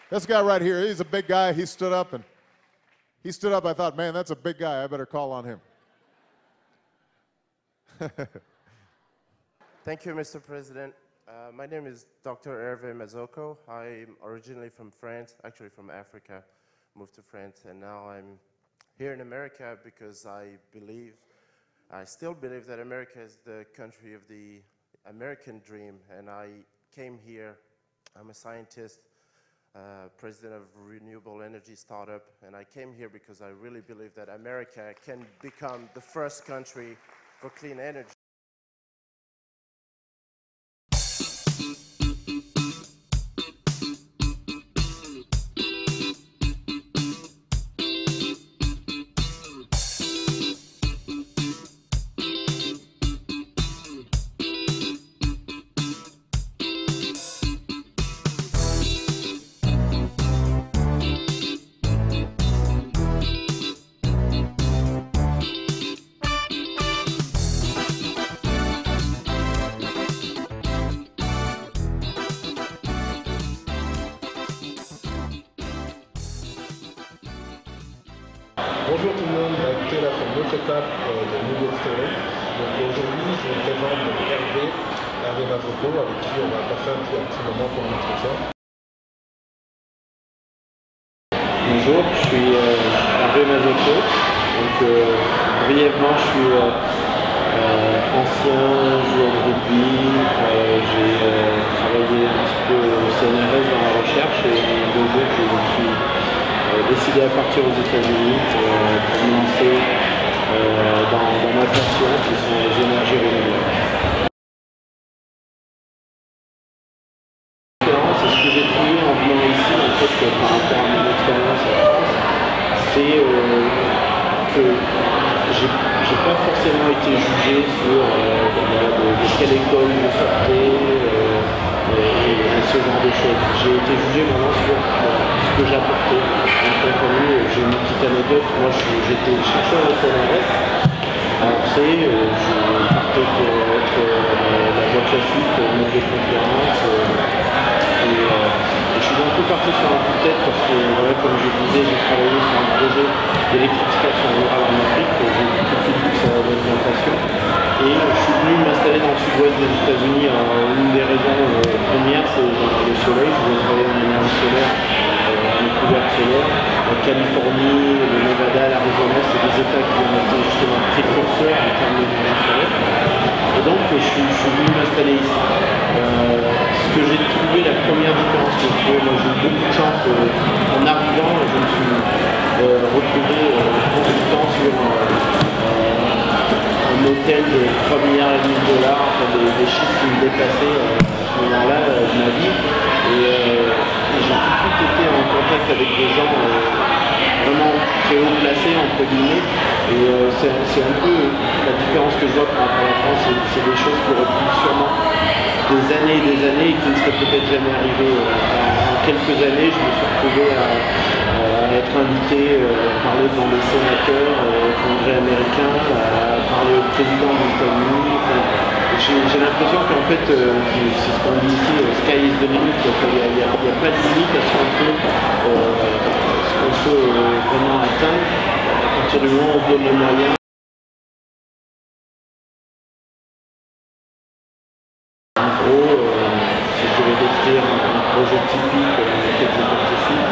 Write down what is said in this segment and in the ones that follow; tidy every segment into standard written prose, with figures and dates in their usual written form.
This guy right here, he's a big guy. He stood up. I thought, man, that's a big guy. I better call on him. Thank you, Mr. President. My name is Dr. Hervé Mazoko. I'm originally from France, actually from Africa, moved to France, and now I'm here in America because I still believe that America is the country of the American dream, and I came here. I'm a scientist, president of a renewable energy startup, and I came here because I really believe that America can become the first country for clean energy. Bonjour tout le monde, écoutez, là c'est une autre étape de New York Story. Donc aujourd'hui je vous présente Hervé Mazoko, avec qui on va passer un petit moment pour un entretien. Bonjour, je suis Hervé Mazoko. Donc brièvement je suis ancien joueur de rugby, j'ai travaillé un petit peu au CNRS dans la recherche et de jour je me suis décidé à partir aux États-Unis pour me lancer dans ma passion qui sont les énergies renouvelables. C'est ce que j'ai trouvé en venant ici en fait par rapport à mon expérience en France, c'est que j'ai pas forcément été jugé sur de quelle école je sortais et ce genre de choses. J'ai été jugé vraiment sur ce que j'apportais. J'ai une petite anecdote, moi j'étais chercheur au CNRS, alors je partais pour être la voie classique, maître de conférence, et je suis un peu parti sur un coup de tête parce que, voilà, comme je disais, j'ai travaillé sur un projet d'électrification rurale en Afrique, j'ai vu tout de suite que ça avait une passion, et je suis venu m'installer dans le sud-ouest des États-Unis. Une des raisons premières, c'est le soleil. Je voulais travailler en énergie solaire, en couverte solaire. En Californie, le Nevada, l'Arizona, c'est des États qui ont été justement précurseurs en termes d'énergie solaire. Et donc, je suis venu m'installer ici. Ce que j'ai trouvé, la première différence que j'ai trouvée, moi j'ai eu beaucoup de chance en arrivant, je me suis retrouvé consultant sur un hôtel de 3,5 milliards de dollars, enfin des chiffres qui me dépassaient à ce moment-là de ma vie. Et j'ai tout de suite été en contact avec des gens vraiment très haut placés, entre guillemets. Et c'est un peu la différence que je vois par rapport à la France, c'est des choses qui auraient pu sûrement des années et des années et qui ne seraient peut-être jamais arrivées. En quelques années, je me suis retrouvé à être invité à parler devant des sénateurs au Congrès américain, à parler au président des États-Unis. J'ai l'impression qu'en fait, c'est ce qu'on dit ici, sky is the limit. Il n'y a pas de limite à ce qu'on peut vraiment atteindre à partir du moment où on se donne les moyens. En gros, si je devais décrire un projet typique auquel je participe,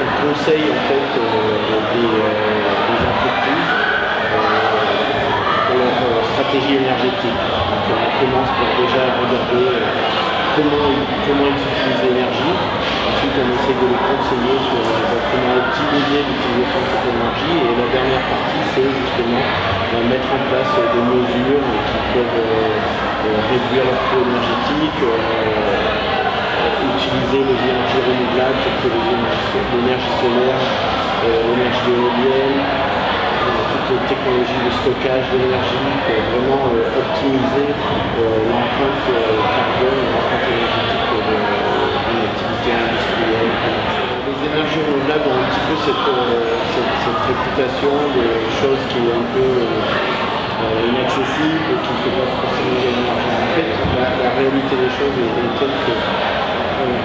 on conseille en fait des entreprises pour leur stratégie énergétique. Donc on commence par déjà regarder comment ils utilisent l'énergie. Ensuite on essaie de les conseiller sur comment optimiser l'utilisation de cette énergie. Et la dernière partie, c'est justement mettre en place des mesures qui peuvent réduire leur coût énergétique, utiliser les énergies renouvelables telles que l'énergie solaire, l'énergie éolienne, toutes les technologies de stockage d'énergie pour vraiment optimiser l'empreinte carbone et l'empreinte énergétique d'une activité industrielle. Les énergies renouvelables ont un petit peu cette réputation de choses qui est un peu inaccessible, qui ne fait pas forcément gagner de l'argent. En fait, la réalité des choses est telle que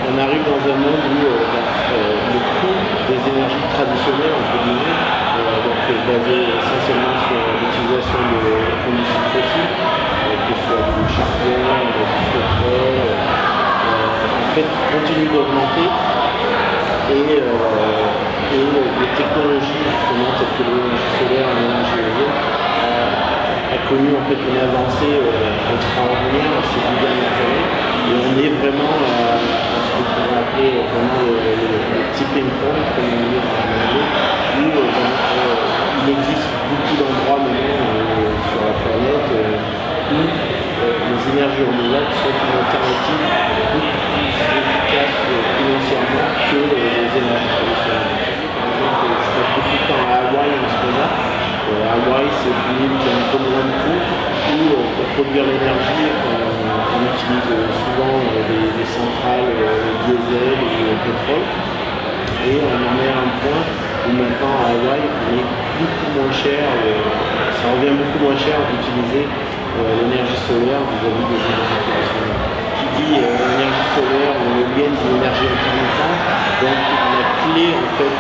on arrive dans un monde où le coût des énergies traditionnelles, entre guillemets, donc basé essentiellement sur l'utilisation de combustibles fossiles, que ce soit du charbon, du pétrole, en fait continue d'augmenter et les technologies justement telles que l'énergie solaire et l'énergie éolienne a connu en fait une avancée extraordinaire ces 10 dernières années et on est vraiment à ce qu'on pourrait appeler vraiment le tipping point, comme on dit en anglais, où il existe beaucoup d'endroits maintenant sur la planète où les énergies renouvelables sont une alternative beaucoup plus efficace financièrement que les énergies traditionnelles. Par exemple, je passe beaucoup de temps à Hawaï en ce moment. Hawaï, c'est une île qui est un peu loin de tout, où pour produire l'énergie, on utilise souvent des centrales diesel ou pétrole. Et on en est à un point où maintenant à Hawaï, on est beaucoup moins cher, ça revient beaucoup moins cher d'utiliser l'énergie solaire vis-à-vis des énergies traditionnelles. Qui dit énergie solaire ou éolienne, dit énergie intermittente, donc la clé en fait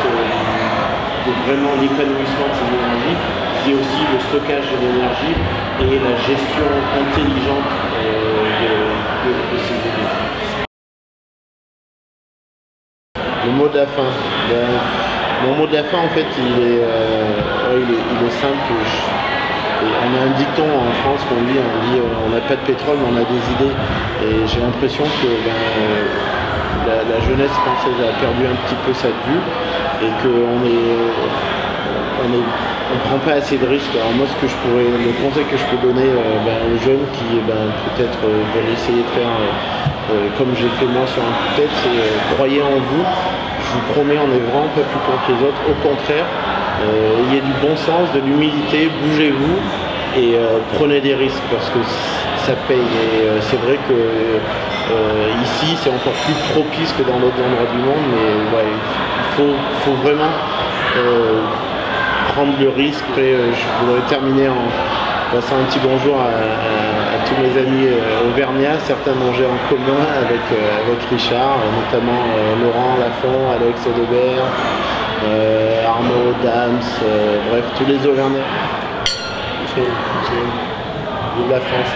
de vraiment l'épanouissement de ces énergies, c'est aussi le stockage de l'énergie et la gestion intelligente de ces énergies. Le mot de la fin. Mon mot de la fin en fait il est simple. On a un dicton en France qu'on dit on n'a pas de pétrole mais on a des idées. Et j'ai l'impression que la jeunesse française a perdu un petit peu ça de vue et qu'on on prend pas assez de risques. Alors moi le conseil que je peux donner aux jeunes qui peut-être veulent essayer de faire comme j'ai fait moi sur un coup de tête, c'est croyez en vous. Je vous promets, on n'est vraiment pas plus contre les autres. Au contraire, ayez du bon sens, de l'humilité, bougez-vous et prenez des risques parce que ça paye. Et c'est vrai que ici, c'est encore plus propice que dans d'autres endroits du monde, mais ouais, il faut vraiment prendre le risque. Et je voudrais terminer en passant un petit bonjour à tous mes amis auvergnats, certains dont j'ai en commun avec Richard, notamment Laurent Lafont, Alex Audebert, Arnaud Dams, bref, tous les Auvergnats. Vive la France.